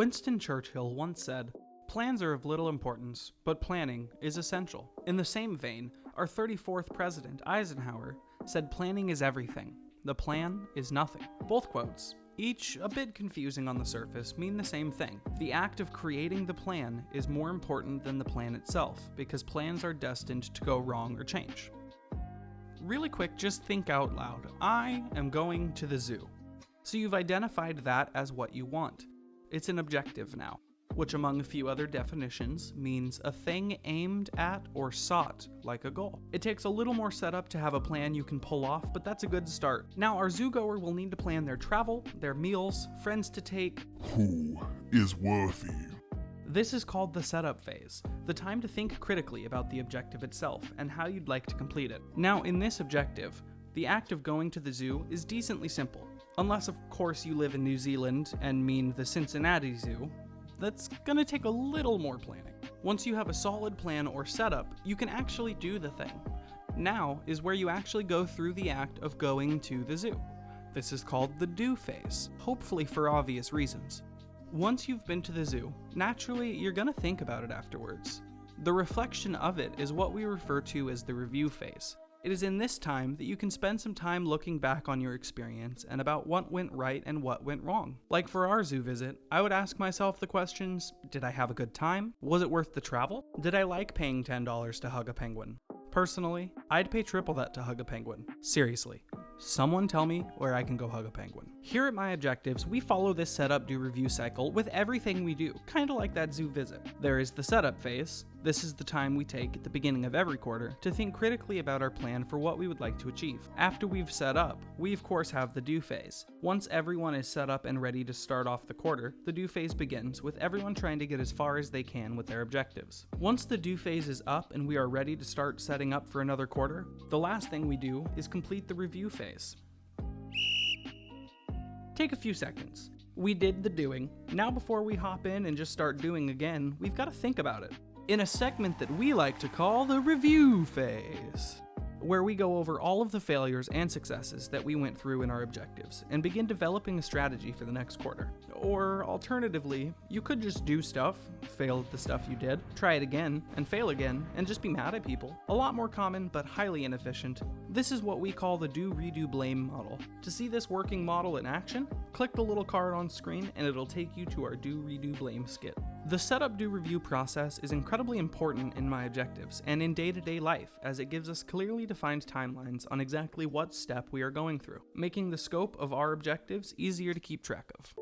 Winston Churchill once said, "Plans are of little importance, but planning is essential." In the same vein, our 34th president, Eisenhower, said planning is everything. The plan is nothing. Both quotes, each a bit confusing on the surface, mean the same thing. The act of creating the plan is more important than the plan itself, because plans are destined to go wrong or change. Really quick, just think out loud. I am going to the zoo. So you've identified that as what you want. It's an objective now, which among a few other definitions means a thing aimed at or sought like a goal. It takes a little more setup to have a plan you can pull off, but that's a good start. Now our zoogoer will need to plan their travel, their meals, friends to take. Who is worthy? This is called the setup phase, the time to think critically about the objective itself and how you'd like to complete it. Now in this objective, the act of going to the zoo is decently simple. Unless of course you live in New Zealand and mean the Cincinnati Zoo, that's gonna take a little more planning. Once you have a solid plan or setup, you can actually do the thing. Now is where you actually go through the act of going to the zoo. This is called the do phase, hopefully for obvious reasons. Once you've been to the zoo, naturally you're gonna think about it afterwards. The reflection of it is what we refer to as the review phase. It is in this time that you can spend some time looking back on your experience and about what went right and what went wrong. Like for our zoo visit, I would ask myself the questions, did I have a good time? Was it worth the travel? Did I like paying $10 to hug a penguin? Personally, I'd pay triple that to hug a penguin. Seriously. Someone tell me where I can go hug a penguin. Here at MyObjectives, we follow this setup do review cycle with everything we do, kinda like that zoo visit. There is the setup phase. This is the time we take at the beginning of every quarter to think critically about our plan for what we would like to achieve. After we've set up, we of course have the do phase. Once everyone is set up and ready to start off the quarter, the do phase begins with everyone trying to get as far as they can with their objectives. Once the do phase is up and we are ready to start setting up for another quarter, the last thing we do is complete the review phase. Take a few seconds. We did the doing. Now before we hop in and just start doing again, we've got to think about it. In a segment that we like to call the review phase, where we go over all of the failures and successes that we went through in our objectives and begin developing a strategy for the next quarter. Or alternatively, you could just do stuff, fail at the stuff you did, try it again, and fail again, and just be mad at people. A lot more common, but highly inefficient. This is what we call the do, redo, blame model. To see this working model in action, click the little card on screen and it'll take you to our do, redo, blame skit. The setup, do, review process is incredibly important in MyObjectives and in day-to-day life, as it gives us clearly defined timelines on exactly what step we are going through, making the scope of our objectives easier to keep track of.